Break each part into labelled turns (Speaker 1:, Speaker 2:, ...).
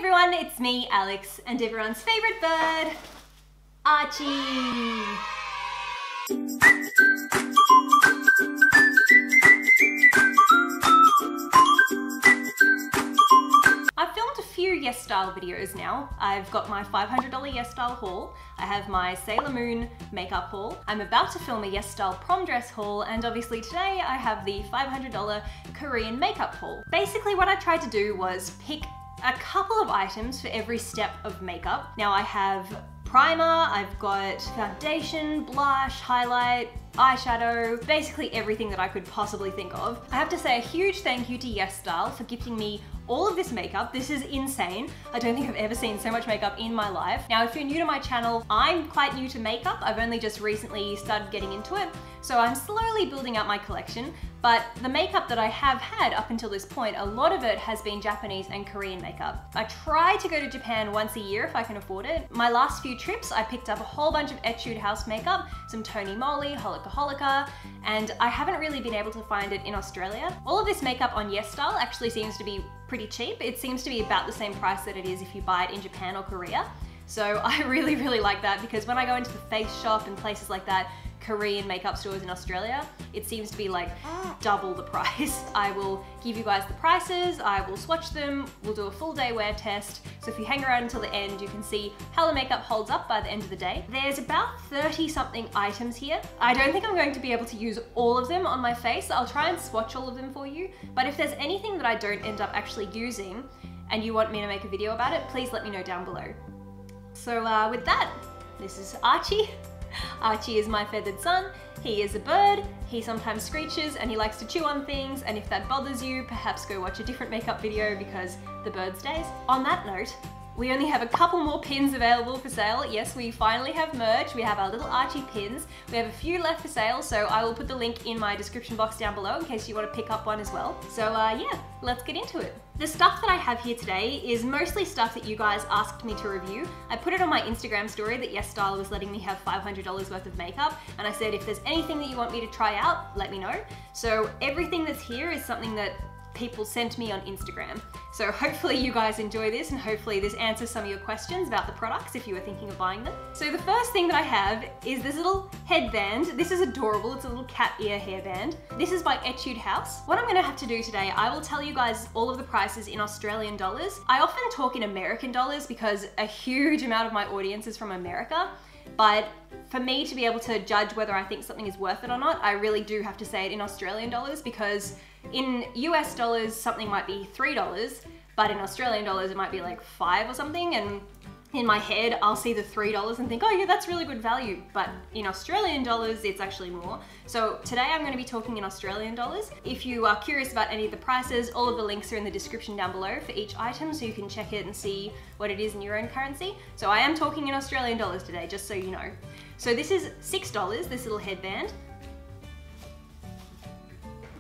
Speaker 1: everyone, it's me, Alex, and everyone's favorite bird, Archie. I've filmed a few Yes Style videos now. I've got my $500 Yes Style haul, I have my Sailor Moon makeup haul, I'm about to film a Yes Style prom dress haul, and obviously today I have the $500 Korean makeup haul. Basically what I tried to do was pick a couple of items for every step of makeup. Now I have primer, I've got foundation, blush, highlight, eyeshadow, basically everything that I could possibly think of. I have to say a huge thank you to Yes Style for gifting me all of this makeup. This is insane. I don't think I've ever seen so much makeup in my life. Now, if you're new to my channel, I'm quite new to makeup. I've only just recently started getting into it, so I'm slowly building up my collection. But the makeup that I have had up until this point, a lot of it has been Japanese and Korean makeup. I try to go to Japan once a year if I can afford it. My last few trips, I picked up a whole bunch of Etude House makeup, some Tony Moly, Holika Holika, and I haven't really been able to find it in Australia. All of this makeup on Yes Style actually seems to be pretty cheap. It seems to be about the same price that it is if you buy it in Japan or Korea. So I really like that, because when I go into the face shop and places like that, Korean makeup stores in Australia, it seems to be like double the price. I will give you guys the prices, I will swatch them, we'll do a full day wear test. So if you hang around until the end, you can see how the makeup holds up by the end of the day. There's about 30 something items here. I don't think I'm going to be able to use all of them on my face. I'll try and swatch all of them for you. But if there's anything that I don't end up actually using and you want me to make a video about it, please let me know down below. So with that, this is Archie. Archie is my feathered son. He is a bird, he sometimes screeches and he likes to chew on things, and if that bothers you, perhaps go watch a different makeup video because the bird stays. On that note, we only have a couple more pins available for sale. Yes, we finally have merch. We have our little Archie pins. We have a few left for sale, so I will put the link in my description box down below in case you want to pick up one as well. So yeah, let's get into it. The stuff that I have here today is mostly stuff that you guys asked me to review. I put it on my Instagram story that Yes Style was letting me have $500 worth of makeup, and I said if there's anything that you want me to try out, let me know. So everything that's here is something that people sent me on Instagram. So hopefully you guys enjoy this, and hopefully this answers some of your questions about the products if you were thinking of buying them. So the first thing that I have is this little headband. This is adorable. It's a little cat ear hairband. This is by Etude House. What I'm gonna have to do today, I will tell you guys all of the prices in Australian dollars. I often talk in American dollars because a huge amount of my audience is from America. But for me to be able to judge whether I think something is worth it or not, I really do have to say it in Australian dollars, because in US dollars something might be $3, but in Australian dollars it might be like 5 or something, and in my head I'll see the $3 and think, oh yeah, that's really good value, but in Australian dollars it's actually more. So today I'm going to be talking in Australian dollars. If you are curious about any of the prices, all of the links are in the description down below for each item, so you can check it and see what it is in your own currency. So I am talking in Australian dollars today, just so you know. So this is $6, this little headband.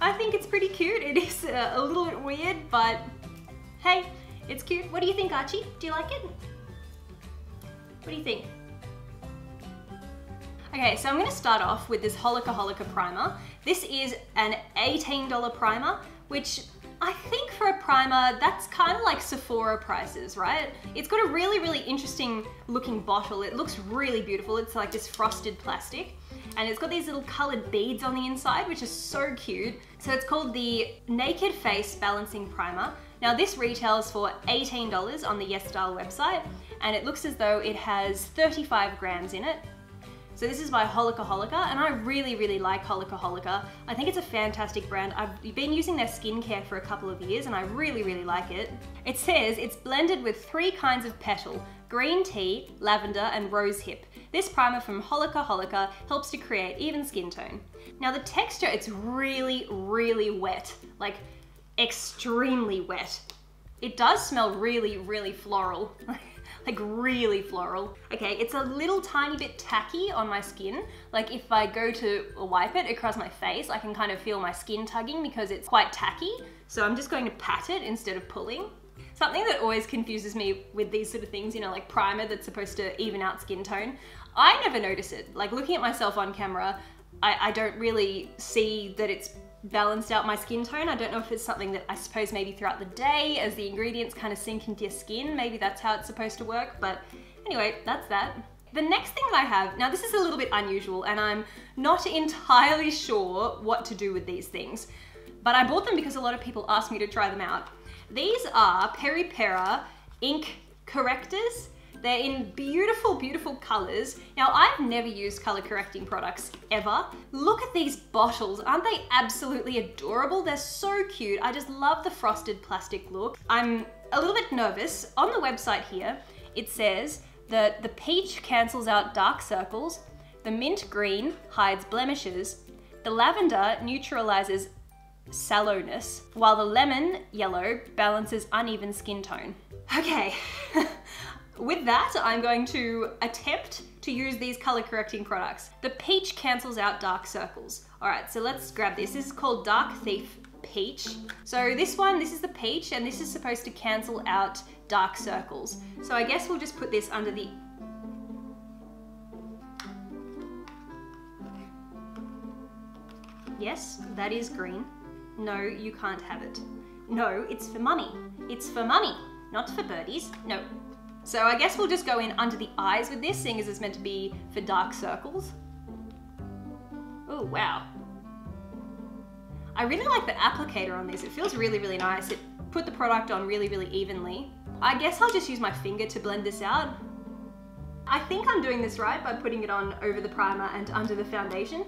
Speaker 1: I think it's pretty cute. It is a little bit weird, but hey, it's cute. What do you think, Archie? Do you like it? What do you think? Okay, so I'm gonna start off with this Holika Holika primer. This is an $18 primer, which I think for a primer, that's kind of like Sephora prices, right? It's got a really interesting looking bottle. It looks really beautiful. It's like this frosted plastic, and it's got these little colored beads on the inside, which is so cute. So it's called the Naked Face Balancing Primer. Now this retails for $18 on the Yes Style website, and it looks as though it has 35 grams in it. So this is by Holika Holika, and I really like Holika Holika. I think it's a fantastic brand. I've been using their skincare for a couple of years and I really like it. It says it's blended with 3 kinds of petal: green tea, lavender, and rose hip. This primer from Holika Holika helps to create even skin tone. Now the texture, it's really wet, like extremely wet. It does smell really floral. Like really floral. Okay, it's a little tiny bit tacky on my skin. Like if I go to wipe it across my face, I can kind of feel my skin tugging because it's quite tacky. So I'm just going to pat it instead of pulling. Something that always confuses me with these sort of things, you know, like primer that's supposed to even out skin tone, I never notice it. Like looking at myself on camera, I don't really see that it's balanced out my skin tone. I don't know if it's something that I suppose maybe throughout the day as the ingredients kind of sink into your skin, maybe that's how it's supposed to work, but anyway, that's that. The next thing that I have, now this is a little bit unusual and I'm not entirely sure what to do with these things, but I bought them because a lot of people asked me to try them out. These are Peri Pera ink correctors. They're in beautiful, beautiful colors. Now, I've never used color correcting products ever. Look at these bottles. Aren't they absolutely adorable? They're so cute. I just love the frosted plastic look. I'm a little bit nervous. On the website here, it says that the peach cancels out dark circles, the mint green hides blemishes, the lavender neutralizes sallowness, while the lemon yellow balances uneven skin tone. Okay. With that, I'm going to attempt to use these color correcting products. The peach cancels out dark circles. All right, so let's grab this. This is called Dark Thief Peach. So this is the peach, and this is supposed to cancel out dark circles. So I guess we'll just put this under the... Yes, that is green. No, you can't have it. No, it's for mummy. It's for mummy, not for birdies. No. So I guess we'll just go in under the eyes with this, seeing as it's meant to be for dark circles. Oh, wow. I really like the applicator on this. It feels really, really nice. It put the product on really, really evenly. I guess I'll just use my finger to blend this out. I think I'm doing this right by putting it on over the primer and under the foundation.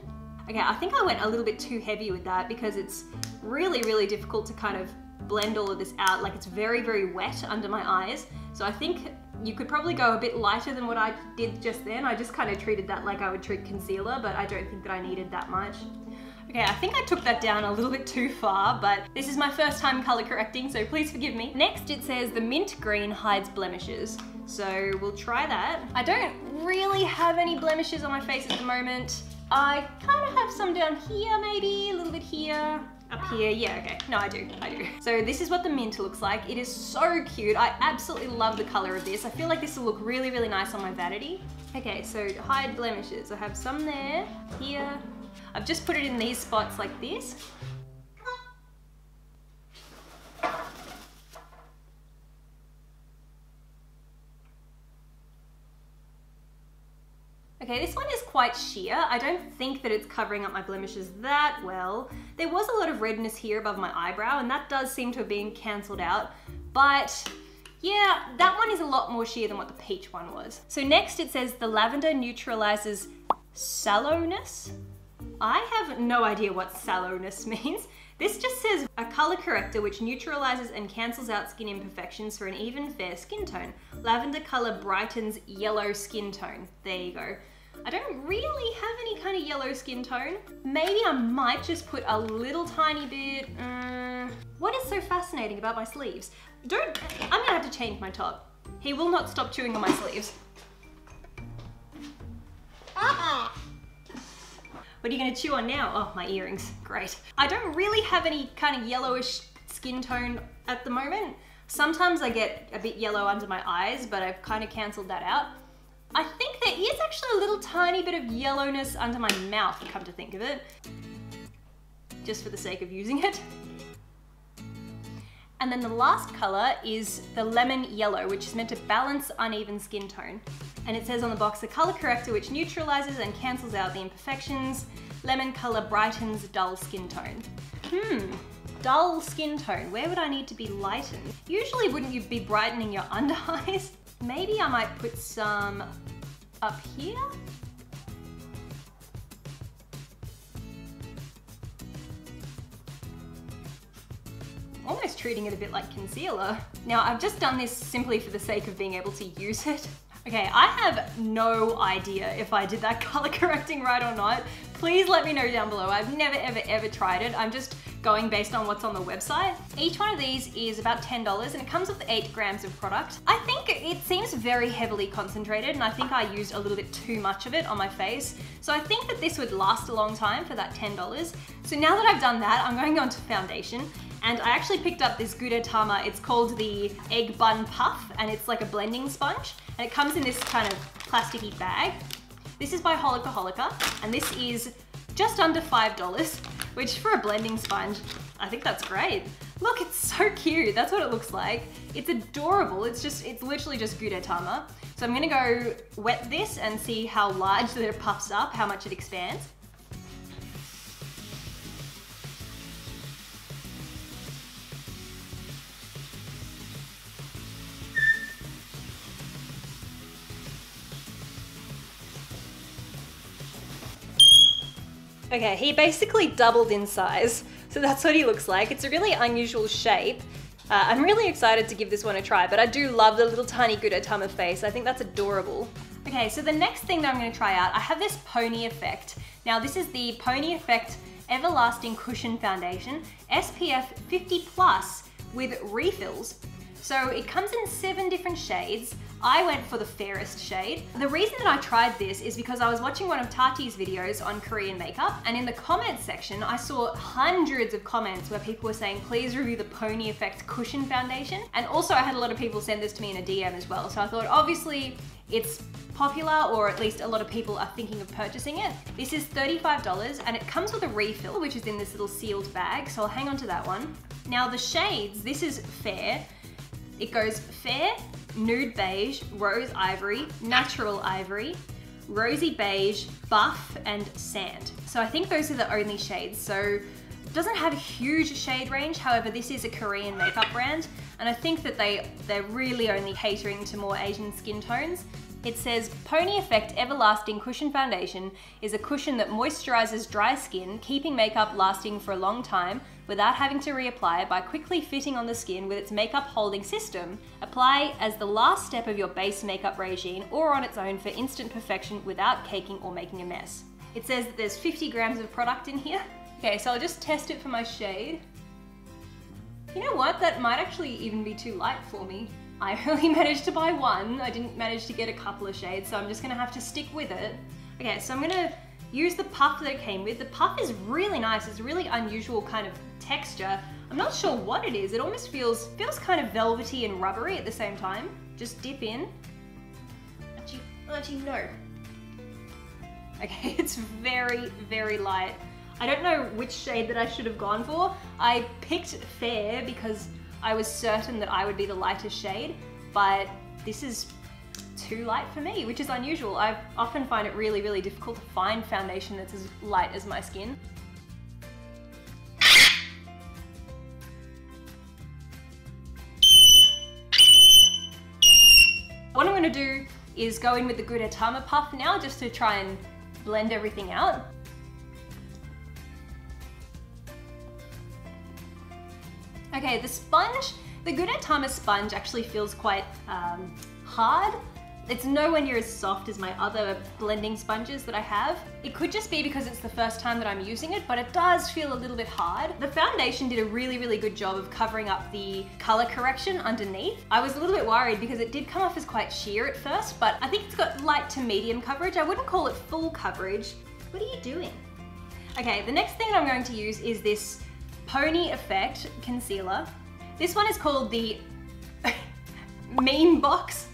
Speaker 1: Okay, I think I went a little bit too heavy with that because it's really, really difficult to kind of blend all of this out. Like, it's very, very wet under my eyes. So I think you could probably go a bit lighter than what I did just then. I just kind of treated that like I would treat concealer, but I don't think that I needed that much. Okay, I think I took that down a little bit too far, but this is my first time color correcting, so please forgive me. Next, it says the mint green hides blemishes. So we'll try that. I don't really have any blemishes on my face at the moment. I kind of have some down here, maybe, a little bit here. Up here, yeah, okay. No, I do. So this is what the mint looks like. It is so cute. I absolutely love the color of this. I feel like this will look really, really nice on my vanity. Okay, so hide blemishes. I have some there, here. I've just put it in these spots like this. Okay, this one is quite sheer. I don't think that it's covering up my blemishes that well. There was a lot of redness here above my eyebrow, and that does seem to have been cancelled out. But yeah, that one is a lot more sheer than what the peach one was. So next it says the lavender neutralizes sallowness. I have no idea what sallowness means. This just says a color corrector which neutralizes and cancels out skin imperfections for an even, fair skin tone. Lavender color brightens yellow skin tone. There you go. I don't really have any kind of yellow skin tone. Maybe I might just put a little tiny bit. What is so fascinating about my sleeves? I'm gonna have to change my top. He will not stop chewing on my sleeves. What are you gonna chew on now? Oh, my earrings, great. I don't really have any kind of yellowish skin tone at the moment. Sometimes I get a bit yellow under my eyes, but I've kind of canceled that out. I think there is actually a little tiny bit of yellowness under my mouth, come to think of it. Just for the sake of using it. And then the last color is the lemon yellow, which is meant to balance uneven skin tone. And it says on the box, a color corrector which neutralizes and cancels out the imperfections. Lemon color brightens dull skin tone. Dull skin tone. Where would I need to be lightened? Usually wouldn't you be brightening your under eyes? Maybe I might put some up here? Almost treating it a bit like concealer. Now, I've just done this simply for the sake of being able to use it. Okay, I have no idea if I did that color correcting right or not. Please let me know down below. I've never, ever, ever tried it. I'm just going based on what's on the website. Each one of these is about $10 and it comes with 8 grams of product. I think it seems very heavily concentrated and I think I used a little bit too much of it on my face. So I think that this would last a long time for that $10. So now that I've done that, I'm going on to foundation. And I actually picked up this Gudetama. It's called the Egg Bun Puff, and it's like a blending sponge. And it comes in this kind of plasticky bag. This is by Holika, and this is just under $5. which for a blending sponge, I think that's great. Look, it's so cute. That's what it looks like. It's adorable. It's literally just Gudetama. So I'm gonna go wet this and see how large that it puffs up, how much it expands. Okay, he basically doubled in size, so that's what he looks like. It's a really unusual shape. I'm really excited to give this one a try, but I do love the little tiny Gudetama face. I think that's adorable. Okay, so the next thing that I'm going to try out, I have this Pony Effect. Now this is the Pony Effect Everlasting Cushion Foundation, SPF 50+ with refills. So it comes in 7 different shades. I went for the fairest shade. The reason that I tried this is because I was watching one of Tati's videos on Korean makeup, and in the comments section, I saw hundreds of comments where people were saying, please review the Pony Effect Cushion Foundation. And also I had a lot of people send this to me in a DM as well. So I thought, obviously it's popular, or at least a lot of people are thinking of purchasing it. This is $35 and it comes with a refill, which is in this little sealed bag. So I'll hang on to that one. Now the shades, this is fair. It goes fair, nude beige, rose ivory, natural ivory, rosy beige, buff, and sand. So I think those are the only shades. So it doesn't have a huge shade range. However, this is a Korean makeup brand, and I think that they're really only catering to more Asian skin tones. It says, Pony Effect Everlasting Cushion Foundation is a cushion that moisturizes dry skin, keeping makeup lasting for a long time without having to reapply by quickly fitting on the skin with its makeup holding system. Apply as the last step of your base makeup regime or on its own for instant perfection without caking or making a mess. It says that there's 50 grams of product in here. Okay, so I'll just test it for my shade. You know what? That might actually even be too light for me. I only managed to buy one. I didn't manage to get a couple of shades, so I'm just gonna have to stick with it. Okay, so I'm gonna use the puff that it came with. The puff is really nice. It's a really unusual kind of texture. I'm not sure what it is. It almost feels kind of velvety and rubbery at the same time. Just dip in. Actually, no. Okay, it's very, very light. I don't know which shade that I should have gone for. I picked fair because I was certain that I would be the lightest shade, but this is too light for me, which is unusual. I often find it really, really difficult to find foundation that's as light as my skin. What I'm gonna do is go in with the Gudetama puff now, just to try and blend everything out. Okay, the Gudetama sponge actually feels quite hard. It's nowhere near as soft as my other blending sponges that I have. It could just be because it's the first time that I'm using it, but it does feel a little bit hard. The foundation did a really, really good job of covering up the color correction underneath. I was a little bit worried because it did come off as quite sheer at first, but I think it's got light to medium coverage. I wouldn't call it full coverage. What are you doing? Okay, the next thing that I'm going to use is this Pony Effect concealer. This one is called the Mimi Box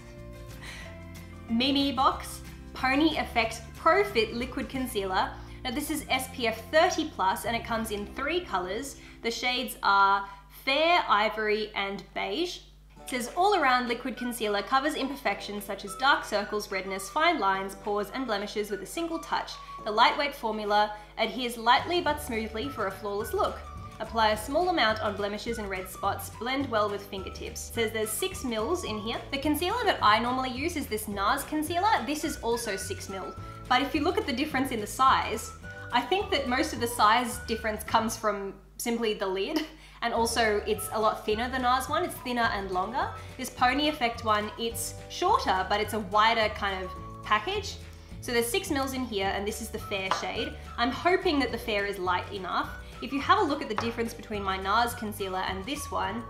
Speaker 1: Pony Effect Pro Fit Liquid Concealer. Now this is SPF 30+ and it comes in 3 colors. The shades are fair, ivory, and beige. It says all around liquid concealer covers imperfections such as dark circles, redness, fine lines, pores, and blemishes with a single touch. The lightweight formula adheres lightly but smoothly for a flawless look. Apply a small amount on blemishes and red spots. Blend well with fingertips. It says there's 6 mils in here. The concealer that I normally use is this NARS concealer. This is also 6 mil. But if you look at the difference in the size, I think that most of the size difference comes from simply the lid. And also it's a lot thinner than NARS one. It's thinner and longer. This Pony Effect one, it's shorter, but it's a wider kind of package. So there's 6 mils in here, and this is the fair shade. I'm hoping that the fair is light enough. If you have a look at the difference between my NARS concealer and this one,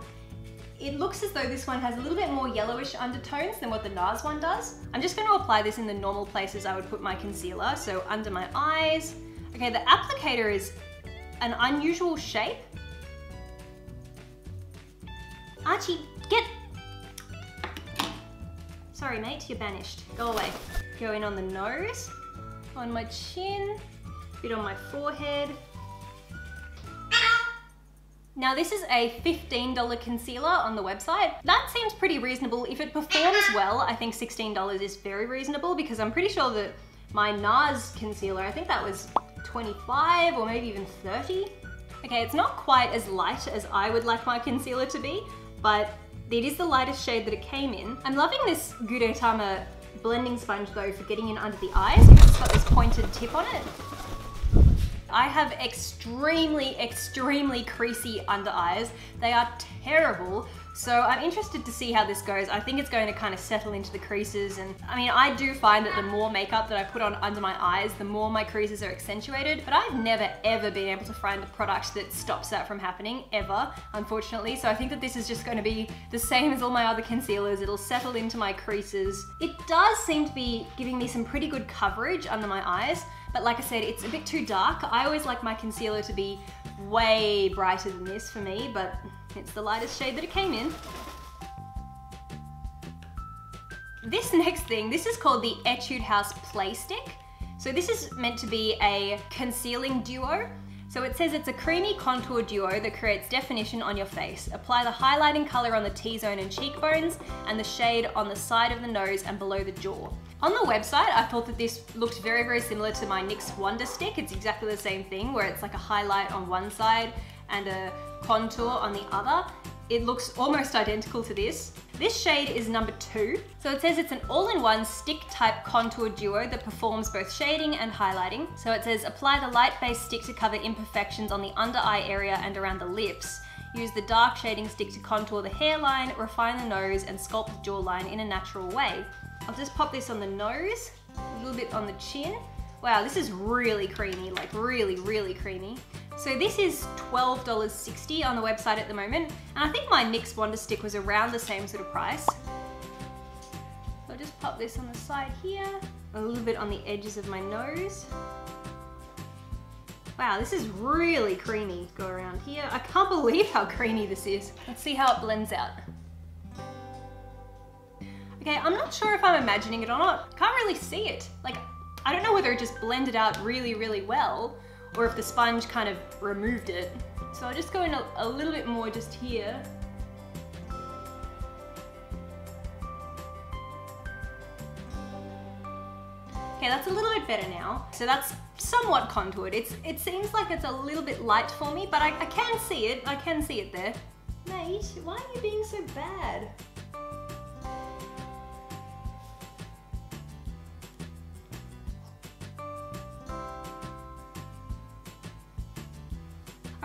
Speaker 1: it looks as though this one has a little bit more yellowish undertones than what the NARS one does. I'm just going to apply this in the normal places I would put my concealer, so under my eyes. Okay, the applicator is an unusual shape. Archie, get! Sorry mate, you're banished. Go away. Go in on the nose, on my chin, a bit on my forehead. Now this is a $15 concealer on the website. That seems pretty reasonable. If it performs well, I think $16 is very reasonable because I'm pretty sure that my NARS concealer, I think that was 25 or maybe even 30. Okay, it's not quite as light as I would like my concealer to be, but it is the lightest shade that it came in. I'm loving this Gudetama blending sponge though for getting in under the eyes because it's got this pointed tip on it. I have extremely creasy under eyes. They are terrible. So I'm interested to see how this goes. I think it's going to kind of settle into the creases, and I mean, I do find that the more makeup that I put on under my eyes, the more my creases are accentuated, but I've never ever been able to find a product that stops that from happening, ever, unfortunately. So I think that this is just going to be the same as all my other concealers. It'll settle into my creases. It does seem to be giving me some pretty good coverage under my eyes, but like I said, it's a bit too dark. I always like my concealer to be way brighter than this for me, but it's the lightest shade that it came in. This next thing, this is called the Etude House Play Stick. So this is meant to be a concealing duo. So it says it's a creamy contour duo that creates definition on your face. Apply the highlighting color on the T-zone and cheekbones and the shade on the side of the nose and below the jaw. On the website, I thought that this looked very similar to my NYX Wonder Stick. It's exactly the same thing where it's like a highlight on one side and a contour on the other. It looks almost identical to this. This shade is number 2. So it says it's an all-in-one stick type contour duo that performs both shading and highlighting. So it says apply the light-based stick to cover imperfections on the under eye area and around the lips. Use the dark shading stick to contour the hairline, refine the nose, and sculpt the jawline in a natural way. I'll just pop this on the nose, a little bit on the chin. Wow, this is really creamy, like really creamy. So this is $12.60 on the website at the moment, and I think my NYX Wonder Stick was around the same sort of price. I'll just pop this on the side here, a little bit on the edges of my nose. Wow, this is really creamy. Go around here. I can't believe how creamy this is. Let's see how it blends out. Okay, I'm not sure if I'm imagining it or not. Can't really see it. Like, I don't know whether it just blended out really well or if the sponge kind of removed it. So I'll just go in a little bit more just here. Okay, that's a little bit better now. So that's somewhat contoured. It seems like it's a little bit light for me, but I can see it. I can see it there. Mate, why are you being so bad?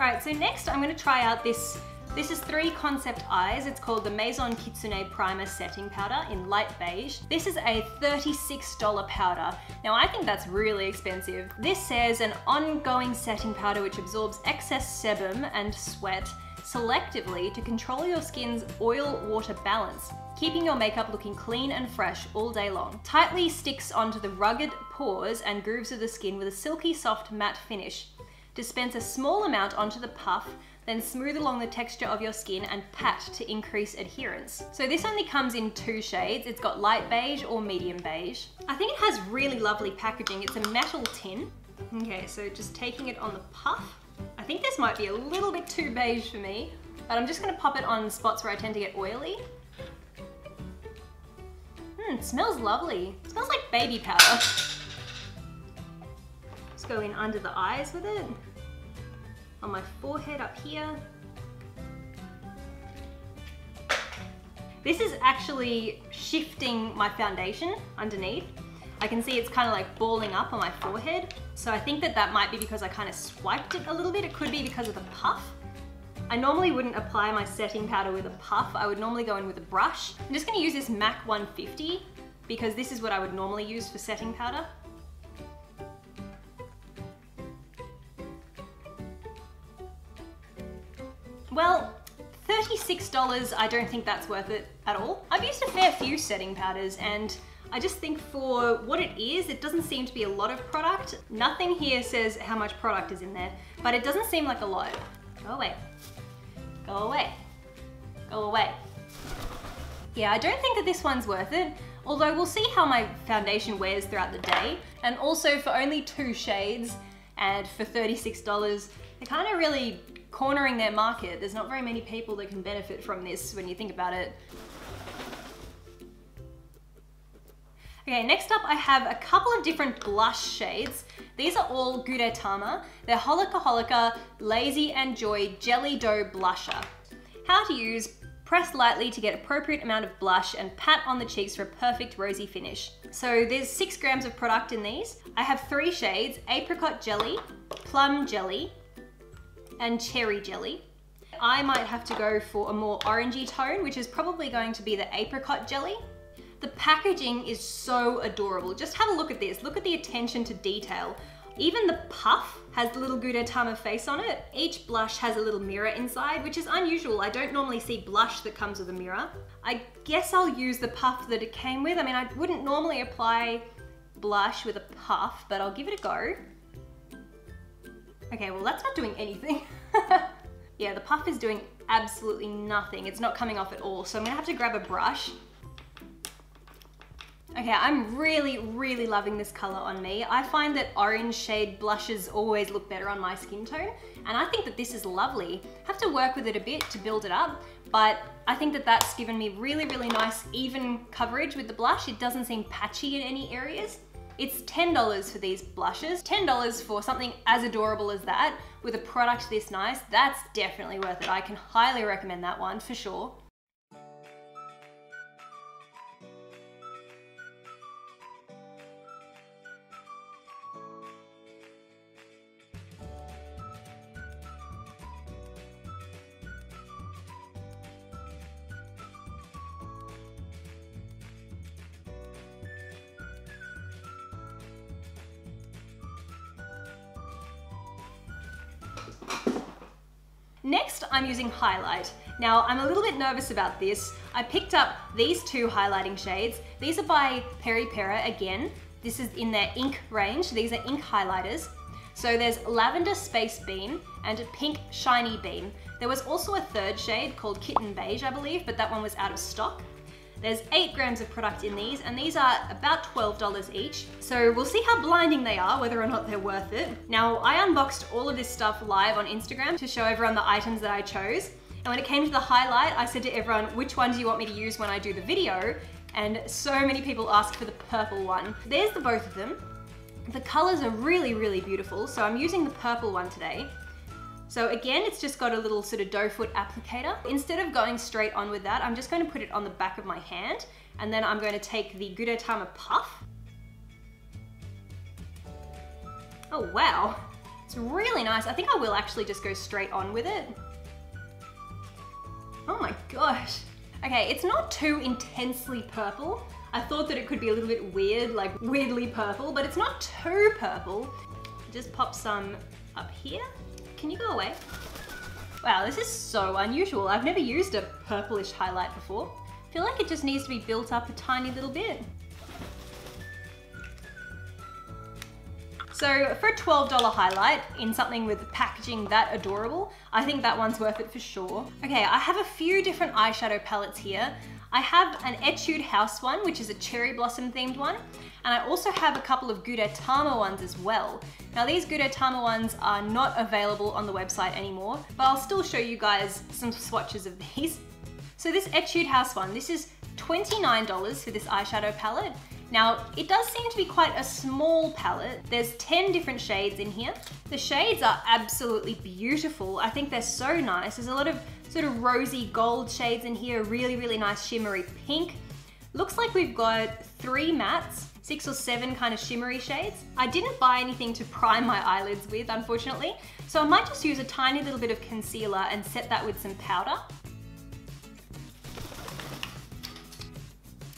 Speaker 1: Alright, so next I'm going to try out this. This is 3 Concept Eyes. It's called the Maison Kitsune Primer Setting Powder in light beige. This is a $36 powder. Now I think that's really expensive. This says an ongoing setting powder which absorbs excess sebum and sweat selectively to control your skin's oil-water balance, keeping your makeup looking clean and fresh all day long. Tightly sticks onto the rugged pores and grooves of the skin with a silky soft matte finish. Dispense a small amount onto the puff, then smooth along the texture of your skin and pat to increase adherence. So this only comes in 2 shades. It's got light beige or medium beige. I think it has really lovely packaging. It's a metal tin. Okay, so just taking it on the puff. I think this might be a little bit too beige for me, but I'm just gonna pop it on spots where I tend to get oily. It smells lovely. It smells like baby powder. Just go in under the eyes with it. On my forehead up here. This is actually shifting my foundation underneath. I can see it's kind of like balling up on my forehead. So I think that that might be because I kind of swiped it a little bit. It could be because of the puff. I normally wouldn't apply my setting powder with a puff. I would normally go in with a brush. I'm just gonna use this MAC 150 because this is what I would normally use for setting powder. Well, $36, I don't think that's worth it at all. I've used a fair few setting powders and I just think for what it is, it doesn't seem to be a lot of product. Nothing here says how much product is in there, but it doesn't seem like a lot. Go away. Go away. Go away. Yeah, I don't think that this one's worth it, although we'll see how my foundation wears throughout the day. And also for only 2 shades and for $36, it kind of really cornering their market. There's not very many people that can benefit from this when you think about it. Okay, next up I have a couple of different blush shades. These are all Gudetama. They're Holika Holika Lazy and Joy Jelly Dough Blusher. How to use: press lightly to get appropriate amount of blush and pat on the cheeks for a perfect rosy finish. So there's 6 grams of product in these. I have 3 shades: Apricot Jelly, Plum Jelly, and Cherry Jelly. I might have to go for a more orangey tone, which is probably going to be the Apricot Jelly. The packaging is so adorable. Just have a look at this. Look at the attention to detail. Even the puff has the little Gudetama face on it. Each blush has a little mirror inside, which is unusual. I don't normally see blush that comes with a mirror. I guess I'll use the puff that it came with. I mean, I wouldn't normally apply blush with a puff, but I'll give it a go. Okay, well that's not doing anything. Yeah, the puff is doing absolutely nothing. It's not coming off at all. So I'm gonna have to grab a brush. Okay, I'm really, really loving this color on me. I find that orange shade blushes always look better on my skin tone, and I think that this is lovely. Have to work with it a bit to build it up, but I think that that's given me really, really nice even coverage with the blush. It doesn't seem patchy in any areas. It's $10 for these blushes. $10 for something as adorable as that with a product this nice, that's definitely worth it. I can highly recommend that one for sure. Next, I'm using highlight. Now, I'm a little bit nervous about this. I picked up these 2 highlighting shades. These are by Peri Pera again. This is in their ink range. These are ink highlighters. So there's Lavender Space Beam and Pink Shiny Beam. There was also a 3rd shade called Kitten Beige, I believe, but that one was out of stock. There's 8 grams of product in these, and these are about $12 each. So we'll see how blinding they are, whether or not they're worth it. Now, I unboxed all of this stuff live on Instagram to show everyone the items that I chose. And when it came to the highlight, I said to everyone, which one do you want me to use when I do the video? And so many people asked for the purple one. There's the both of them. The colors are really, really beautiful, so I'm using the purple one today. So again, it's just got a little sort of doe foot applicator. Instead of going straight on with that, I'm just going to put it on the back of my hand, and then I'm going to take the Gudetama puff. Oh wow, it's really nice. I think I will actually just go straight on with it. Oh my gosh. Okay, it's not too intensely purple. I thought that it could be a little bit weird, like weirdly purple, but it's not too purple. Just pop some up here. Can you go away? Wow, this is so unusual. I've never used a purplish highlight before. I feel like it just needs to be built up a tiny little bit. So for a $12 highlight in something with packaging that adorable, I think that one's worth it for sure. Okay, I have a few different eyeshadow palettes here. I have an Etude House one, which is a cherry blossom themed one. And I also have a couple of Gudetama ones as well. Now these Gudetama ones are not available on the website anymore, but I'll still show you guys some swatches of these. So this Etude House one, this is $29 for this eyeshadow palette. Now, it does seem to be quite a small palette. There's 10 different shades in here. The shades are absolutely beautiful. I think they're so nice. There's a lot of sort of rosy gold shades in here, really, really nice shimmery pink. Looks like we've got 3 mattes, 6 or 7 kind of shimmery shades. I didn't buy anything to prime my eyelids with, unfortunately, so I might just use a tiny little bit of concealer and set that with some powder.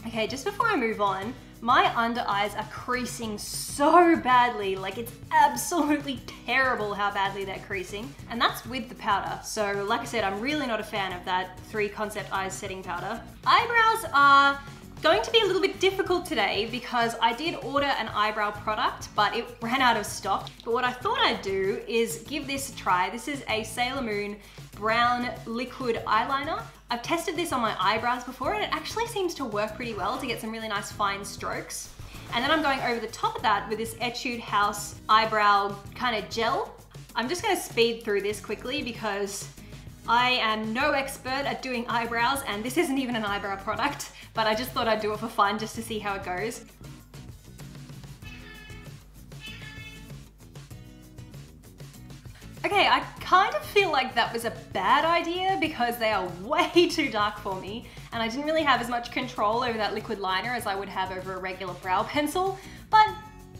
Speaker 1: Okay, just before I move on, my under eyes are creasing so badly, like it's absolutely terrible how badly they're creasing, and that's with the powder. So like I said, I'm really not a fan of that 3 Concept Eyes setting powder. Eyebrows are going to be a little bit difficult today because I did order an eyebrow product, but it ran out of stock. But what I thought I'd do is give this a try. This is a Sailor Moon brown liquid eyeliner. I've tested this on my eyebrows before and it actually seems to work pretty well to get some really nice fine strokes. And then I'm going over the top of that with this Etude House eyebrow kind of gel. I'm just gonna speed through this quickly because I am no expert at doing eyebrows, and this isn't even an eyebrow product, but I just thought I'd do it for fun just to see how it goes. Okay, I kind of feel like that was a bad idea because they are way too dark for me, and I didn't really have as much control over that liquid liner as I would have over a regular brow pencil. But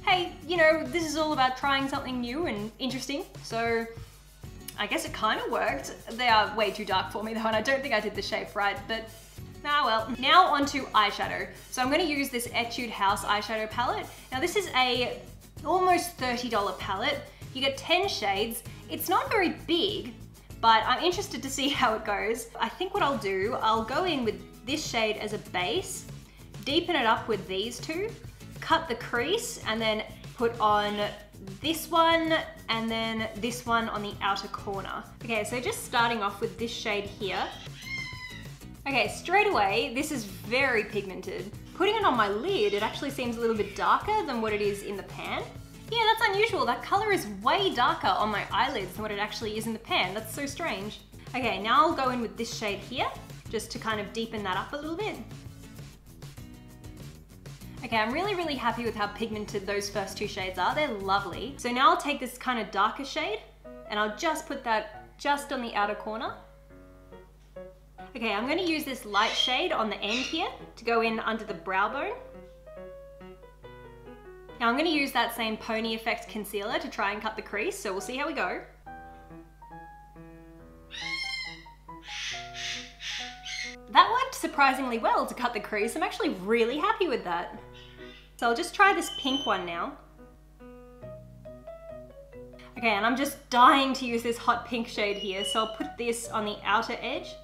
Speaker 1: hey, you know, this is all about trying something new and interesting, so I guess it kind of worked. They are way too dark for me though, and I don't think I did the shape right, but ah well. Now onto eyeshadow. So I'm going to use this Etude House eyeshadow palette. Now this is a almost $30 palette. You get 10 shades. It's not very big, but I'm interested to see how it goes. I think what I'll do, I'll go in with this shade as a base, deepen it up with these two, cut the crease, and then put on this one, and then this one on the outer corner. Okay, so just starting off with this shade here. Okay, straight away, this is very pigmented. Putting it on my lid, it actually seems a little bit darker than what it is in the pan. Yeah, that's unusual. That color is way darker on my eyelids than what it actually is in the pan. That's so strange. Okay, now I'll go in with this shade here, just to kind of deepen that up a little bit. Okay, I'm really happy with how pigmented those first two shades are. They're lovely. So now I'll take this kind of darker shade, and I'll just put that just on the outer corner. Okay, I'm gonna use this light shade on the end here to go in under the brow bone. Now I'm going to use that same pony effect concealer to try and cut the crease, so we'll see how we go. That worked surprisingly well to cut the crease. I'm actually really happy with that. So I'll just try this pink one now. Okay, and I'm just dying to use this hot pink shade here, so I'll put this on the outer edge.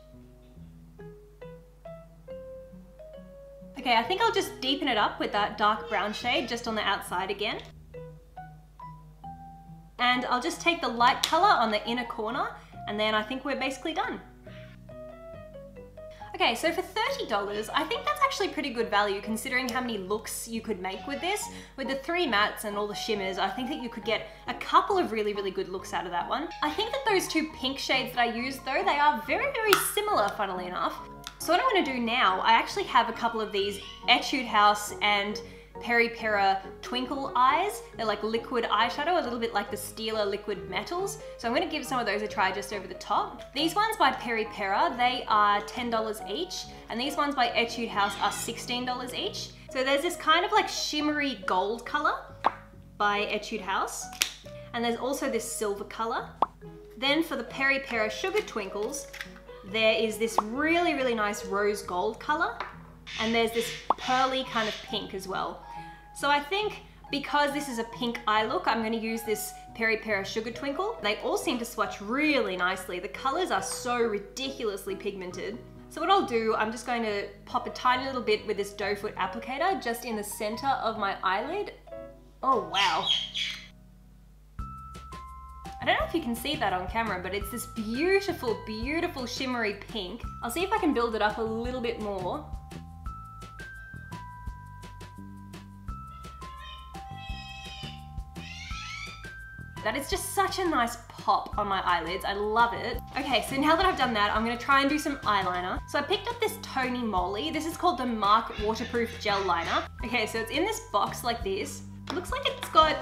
Speaker 1: Okay, I think I'll just deepen it up with that dark brown shade just on the outside again. And I'll just take the light color on the inner corner, and then I think we're basically done. Okay, so for $30, I think that's actually pretty good value considering how many looks you could make with this. With the 3 mattes and all the shimmers, I think that you could get a couple of really good looks out of that one. I think that those 2 pink shades that I used though, they are very similar, funnily enough. So what I'm going to do now, I actually have a couple of these Etude House and Peri Pera Twinkle eyes. They're like liquid eyeshadow, a little bit like the Stila liquid metals. So I'm going to give some of those a try just over the top. These ones by Peri Pera, they are $10 each, and these ones by Etude House are $16 each. So there's this kind of like shimmery gold color by Etude House, and there's also this silver color. Then for the Peri Pera Sugar Twinkles, there is this really nice rose gold color, and there's this pearly kind of pink as well. So I think because this is a pink eye look, I'm going to use this Peri Pera Sugar Twinkle. They all seem to swatch really nicely. The colors are so ridiculously pigmented. So what I'll do, I'm just going to pop a tiny little bit with this doe foot applicator just in the center of my eyelid. Oh wow. I don't know if you can see that on camera, but it's this beautiful shimmery pink. I'll see if I can build it up a little bit more. That is just such a nice pop on my eyelids. I love it. Okay, so now that I've done that, I'm gonna try and do some eyeliner. So I picked up this Tony Moly. This is called the Mark Waterproof Gel Liner. Okay, so it's in this box like this. It looks like it's got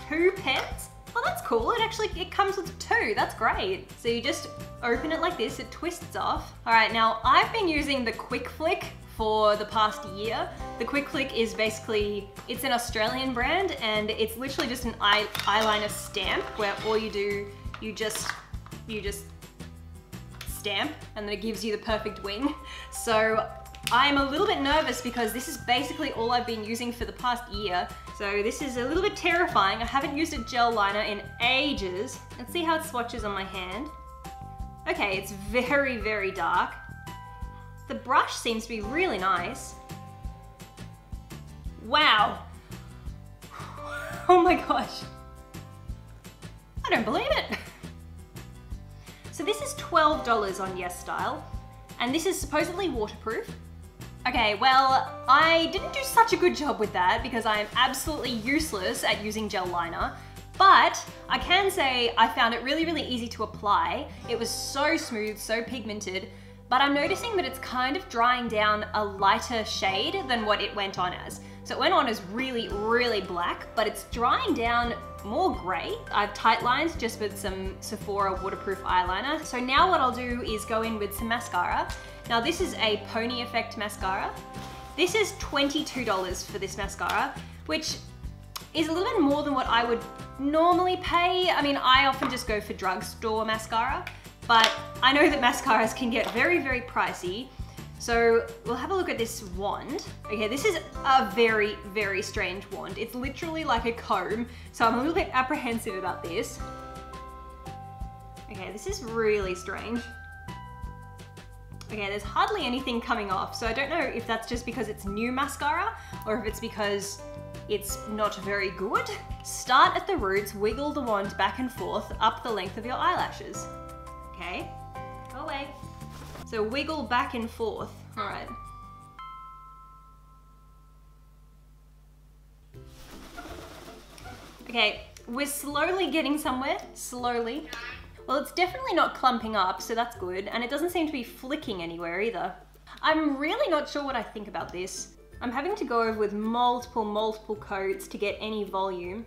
Speaker 1: 2 pens. Oh, that's cool. It comes with 2. That's great. So you just open it like this, it twists off. All right, now I've been using the Quick Flick for the past year. The Quick Flick is basically, it's an Australian brand, and it's literally just an eyeliner stamp where all you do, you just stamp, and then it gives you the perfect wing. So I'm a little bit nervous because this is basically all I've been using for the past year. So this is a little bit terrifying. I haven't used a gel liner in ages. Let's see how it swatches on my hand. Okay, it's very dark. The brush seems to be really nice. Wow. Oh my gosh. I don't believe it. So this is $12 on YesStyle, and this is supposedly waterproof. Okay, well, I didn't do such a good job with that because I am absolutely useless at using gel liner, But I can say I found it really, really easy to apply. It was so smooth, so pigmented, but I'm noticing that it's kind of drying down a lighter shade than what it went on as. So it went on as really, really black, but it's drying down more gray. I've tight lined just with some Sephora waterproof eyeliner. So now what I'll do is go in with some mascara. Now this is a Pony Effect mascara. This is $22 for this mascara, which is a little bit more than what I would normally pay. I mean, I often just go for drugstore mascara, but I know that mascaras can get very, very pricey. So we'll have a look at this wand. Okay, this is a very, very strange wand. It's literally like a comb, so I'm a little bit apprehensive about this. Okay, this is really strange. Okay, there's hardly anything coming off, so I don't know if that's just because it's new mascara or if it's because it's not very good. Start at the roots, wiggle the wand back and forth up the length of your eyelashes. Okay, go away. So wiggle back and forth, all right. Okay, we're slowly getting somewhere, slowly. Well, it's definitely not clumping up, so that's good, and it doesn't seem to be flicking anywhere either. I'm really not sure what I think about this. I'm having to go over with multiple coats to get any volume.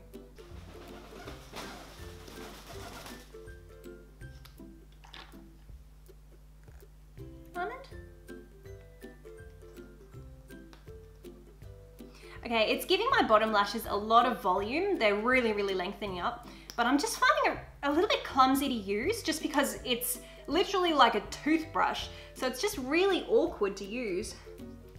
Speaker 1: Okay, it's giving my bottom lashes a lot of volume. They're really, really lengthening up, but I'm just finding it a little bit clumsy to use just because it's literally like a toothbrush. So it's just really awkward to use.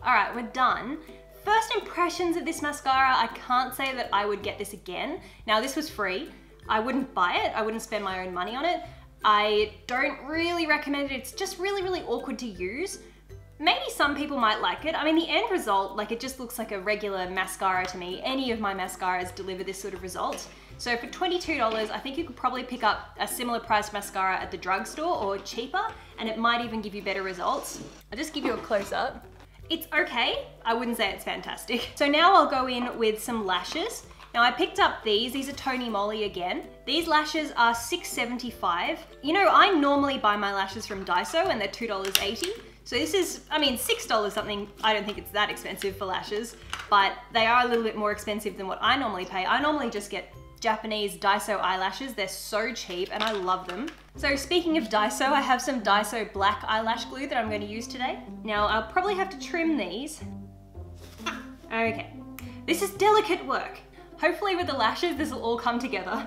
Speaker 1: All right, we're done. First impressions of this mascara, I can't say that I would get this again. Now this was free. I wouldn't buy it. I wouldn't spend my own money on it. I don't really recommend it. It's just really, really awkward to use. Maybe some people might like it. I mean, the end result, like it just looks like a regular mascara to me. Any of my mascaras deliver this sort of result. So for $22, I think you could probably pick up a similar priced mascara at the drugstore or cheaper, and it might even give you better results. I'll just give you a close up. It's okay. I wouldn't say it's fantastic. So now I'll go in with some lashes. Now I picked up these are Tony Moly again. These lashes are $6.75. You know, I normally buy my lashes from Daiso and they're $2.80. So this is, I mean, $6 something, I don't think it's that expensive for lashes, but they are a little bit more expensive than what I normally pay. I normally just get Japanese Daiso eyelashes. They're so cheap and I love them. So speaking of Daiso, I have some Daiso black eyelash glue that I'm going to use today. Now I'll probably have to trim these. Okay, this is delicate work. Hopefully with the lashes, this will all come together.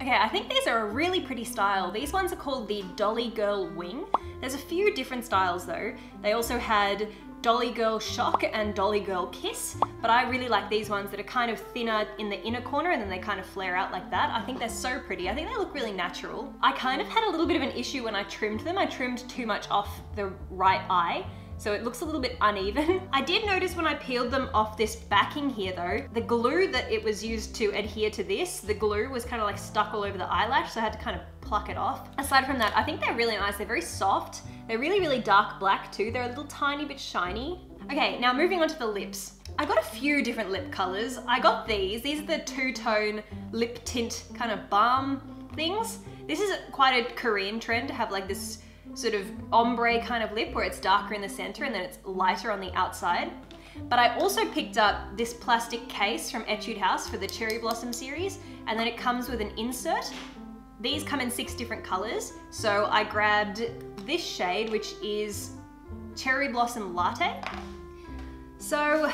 Speaker 1: Okay, I think these are a really pretty style. These ones are called the Dolly Girl Wing. There's a few different styles though. They also had Dolly Girl Shock and Dolly Girl Kiss, but I really like these ones that are kind of thinner in the inner corner and then they kind of flare out like that. I think they're so pretty. I think they look really natural. I kind of had a little bit of an issue when I trimmed them. I trimmed too much off the right eye, so it looks a little bit uneven. I did notice when I peeled them off this backing here though, the glue that it was used to adhere to this, the glue was kind of like stuck all over the eyelash, so I had to kind of pluck it off. Aside from that, I think they're really nice. They're very soft. They're really, really dark black too. They're a little tiny bit shiny. Okay, now moving on to the lips. I got a few different lip colors. I got these. These are the two-tone lip tint kind of balm things. This is quite a Korean trend to have like this sort of ombre kind of lip where it's darker in the center and then it's lighter on the outside. But I also picked up this plastic case from Etude House for the Cherry Blossom series, and then it comes with an insert. These come in 6 different colors. So I grabbed this shade, which is Cherry Blossom Latte. So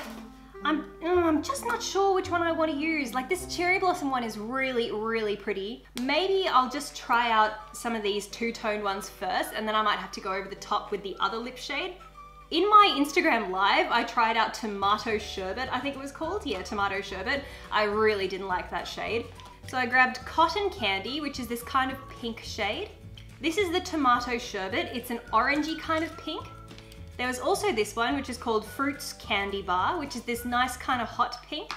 Speaker 1: I'm just not sure which one I want to use. Like this Cherry Blossom one is really, really pretty. Maybe I'll just try out some of these two-toned ones first, and then I might have to go over the top with the other lip shade. In my Instagram live, I tried out Tomato Sherbet, I think it was called. Yeah, Tomato Sherbet. I really didn't like that shade. So I grabbed Cotton Candy, which is this kind of pink shade. This is the Tomato Sherbet. It's an orangey kind of pink. There was also this one, which is called Fruits Candy Bar, which is this nice kind of hot pink.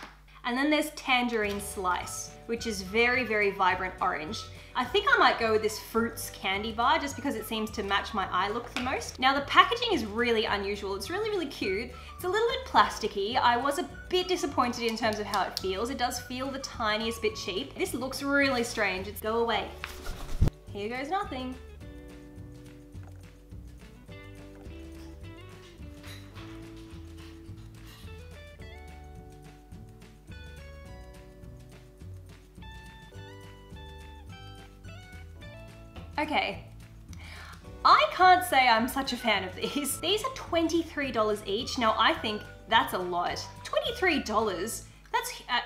Speaker 1: And then there's Tangerine Slice, which is very, very vibrant orange. I think I might go with this Fruits candy bar just because it seems to match my eye look the most. Now the packaging is really unusual. It's really, really cute. It's a little bit plasticky. I was a bit disappointed in terms of how it feels. It does feel the tiniest bit cheap. This looks really strange. It's go away. Here goes nothing. Okay, I can't say I'm such a fan of these. These are $23 each. Now I think that's a lot. $23,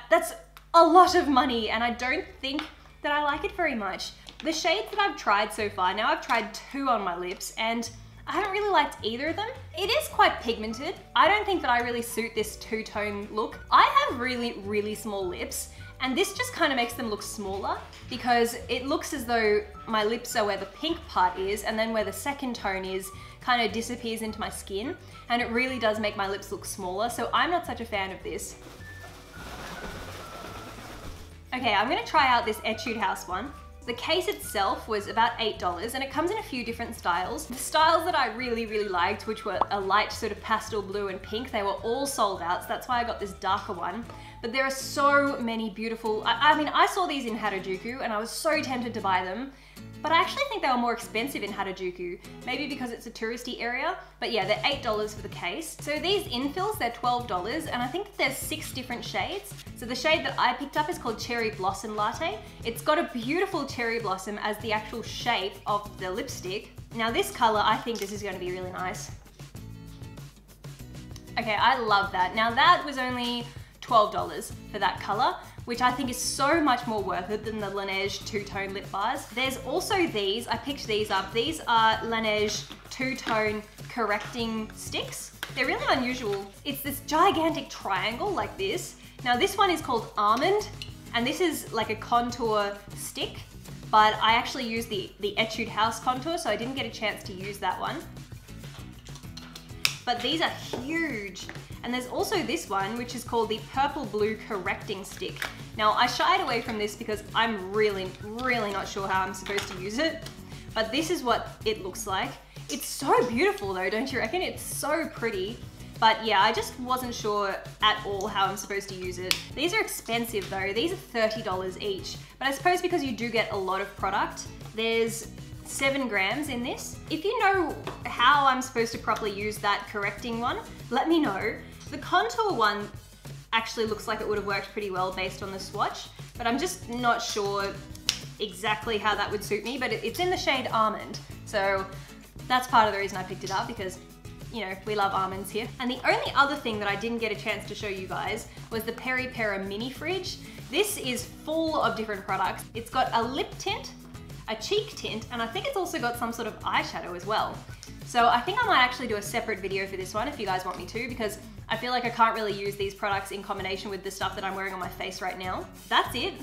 Speaker 1: that's a lot of money, and I don't think that I like it very much. The shades that I've tried so far, now I've tried 2 on my lips, and I haven't really liked either of them. It is quite pigmented. I don't think that I really suit this two-tone look. I have really, really small lips, and this just kind of makes them look smaller because it looks as though my lips are where the pink part is, and then where the second tone is kind of disappears into my skin, and it really does make my lips look smaller, so I'm not such a fan of this. Okay, I'm gonna try out this Etude House one. The case itself was about $8, and it comes in a few different styles. The styles that I really, really liked, which were a light sort of pastel blue and pink, they were all sold out, so that's why I got this darker one. But there are so many beautiful, I mean, I saw these in Harajuku and I was so tempted to buy them, but I actually think they were more expensive in Harajuku, maybe because it's a touristy area. But yeah, they're $8 for the case. So these infills, they're $12, and I think that there's 6 different shades. So the shade that I picked up is called Cherry Blossom Latte. It's got a beautiful cherry blossom as the actual shape of the lipstick. Now this color, I think this is going to be really nice. Okay, I love that. Now that was only $12 for that color, which I think is so much more worth it than the Laneige two-tone lip bars. There's also these, I picked these up. These are Laneige two-tone correcting sticks. They're really unusual. It's this gigantic triangle like this. Now this one is called Almond, and this is like a contour stick, but I actually used the Etude House contour, so I didn't get a chance to use that one. But these are huge. And there's also this one, which is called the Purple Blue Correcting Stick. Now, I shied away from this because I'm really, really not sure how I'm supposed to use it, but this is what it looks like. It's so beautiful though, don't you reckon? It's so pretty. But yeah, I just wasn't sure at all how I'm supposed to use it. These are expensive though. These are $30 each. But I suppose because you do get a lot of product, there's 7 grams in this. If you know how I'm supposed to properly use that correcting one, let me know. The contour one actually looks like it would have worked pretty well based on the swatch, but I'm just not sure exactly how that would suit me, but it's in the shade Almond. So that's part of the reason I picked it up, because you know, we love almonds here. And the only other thing that I didn't get a chance to show you guys was the Peri Pera mini fridge. This is full of different products. It's got a lip tint, a cheek tint, and I think it's also got some sort of eyeshadow as well. So I think I might actually do a separate video for this one if you guys want me to, because I feel like I can't really use these products in combination with the stuff that I'm wearing on my face right now. That's it.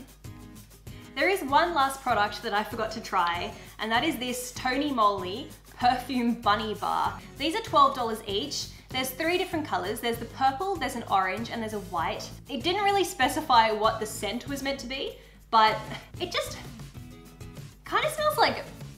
Speaker 1: There is one last product that I forgot to try, and that is this Tony Moly Perfume Bunny Bar. These are $12 each. There's 3 different colors. There's the purple, there's an orange, and there's a white. It didn't really specify what the scent was meant to be, but it just kind of smells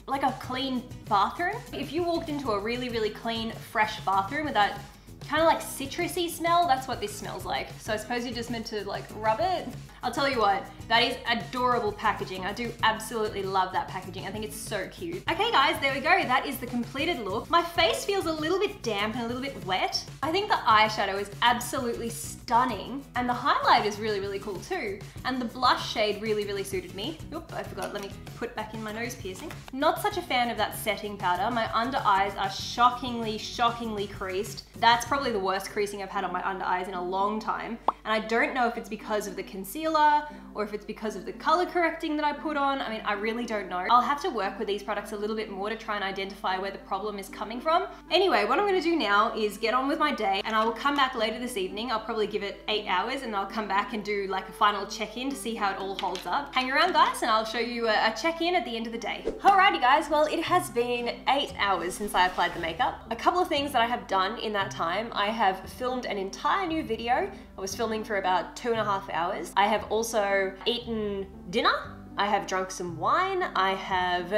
Speaker 1: like a clean bathroom. If you walked into a really, really clean, fresh bathroom with that kind of like citrusy smell, that's what this smells like. So I suppose you're just meant to like rub it. I'll tell you what, that is adorable packaging. I do absolutely love that packaging. I think it's so cute. Okay guys, there we go. That is the completed look. My face feels a little bit damp and a little bit wet. I think the eyeshadow is absolutely stunning, and the highlight is really, really cool too. And the blush shade really, really suited me. Oop, I forgot, let me put back in my nose piercing. Not such a fan of that setting powder. My under eyes are shockingly, shockingly creased. That's probably the worst creasing I've had on my under eyes in a long time. And I don't know if it's because of the concealer or if it's because of the color correcting that I put on. I mean, I really don't know. I'll have to work with these products a little bit more to try and identify where the problem is coming from. Anyway, what I'm gonna do now is get on with my day, and I will come back later this evening. I'll probably give it 8 hours, and I'll come back and do like a final check-in to see how it all holds up. Hang around guys, and I'll show you a check-in at the end of the day. Alrighty guys, well it has been 8 hours since I applied the makeup. A couple of things that I have done in that time. I have filmed an entire new video. I was filming for about 2.5 hours. I have also eaten dinner. I have drunk some wine. I have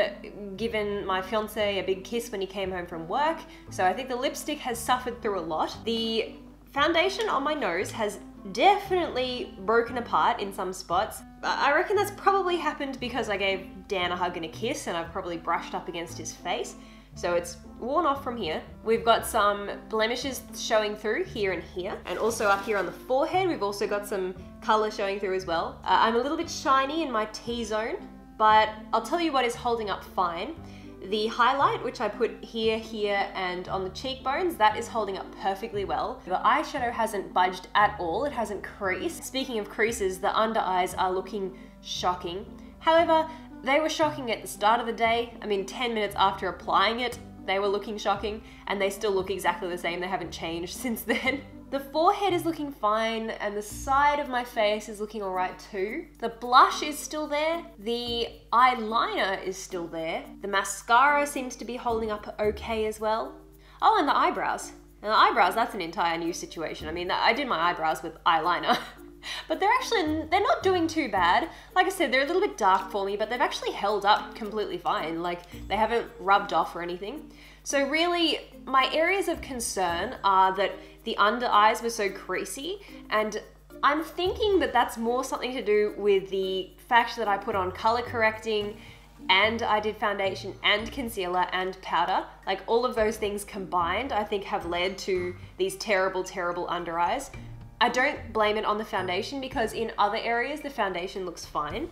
Speaker 1: given my fiance a big kiss when he came home from work. So I think the lipstick has suffered through a lot. The foundation on my nose has definitely broken apart in some spots. I reckon that's probably happened because I gave Dan a hug and a kiss and I've probably brushed up against his face. So it's worn off from here. We've got some blemishes showing through here and here. And also up here on the forehead, we've also got some color showing through as well. I'm a little bit shiny in my T-zone, but I'll tell you what is holding up fine. The highlight, which I put here, here, and on the cheekbones, that is holding up perfectly well. The eyeshadow hasn't budged at all. It hasn't creased. Speaking of creases, the under eyes are looking shocking. However, they were shocking at the start of the day. I mean, 10 minutes after applying it, they were looking shocking, and they still look exactly the same. They haven't changed since then. The forehead is looking fine, and the side of my face is looking all right too. The blush is still there. The eyeliner is still there. The mascara seems to be holding up okay as well. Oh, and the eyebrows. And the eyebrows, that's an entire new situation. I mean, I did my eyebrows with eyeliner. But they're not doing too bad. Like I said, they're a little bit dark for me, but they've actually held up completely fine. Like, they haven't rubbed off or anything. So really, my areas of concern are that the under eyes were so creasy, and I'm thinking that that's more something to do with the fact that I put on color correcting, and I did foundation and concealer and powder. Like, all of those things combined, I think have led to these terrible, terrible under eyes. I don't blame it on the foundation because in other areas the foundation looks fine.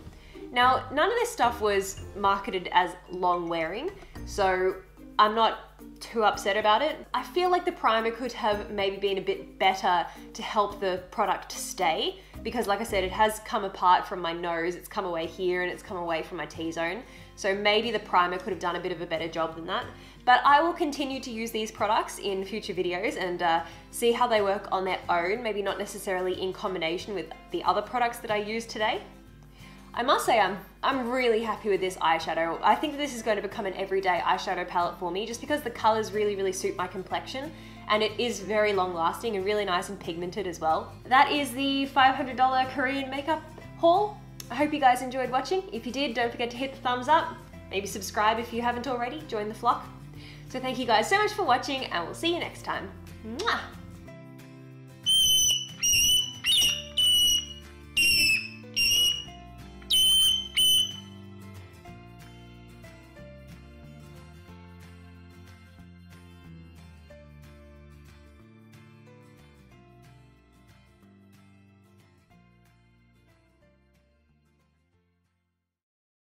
Speaker 1: Now, none of this stuff was marketed as long wearing, so I'm not too upset about it. I feel like the primer could have maybe been a bit better to help the product stay, because like I said, it has come apart from my nose, it's come away here, and it's come away from my T-zone. So maybe the primer could have done a bit of a better job than that. But I will continue to use these products in future videos and see how they work on their own, maybe not necessarily in combination with the other products that I used today. I must say I'm really happy with this eyeshadow. I think that this is going to become an everyday eyeshadow palette for me just because the colors really, really suit my complexion, and it is very long lasting and really nice and pigmented as well. That is the $500 Korean makeup haul. I hope you guys enjoyed watching. If you did, don't forget to hit the thumbs up. Maybe subscribe if you haven't already. Join the flock. So thank you guys so much for watching, and we'll see you next time. Mwah!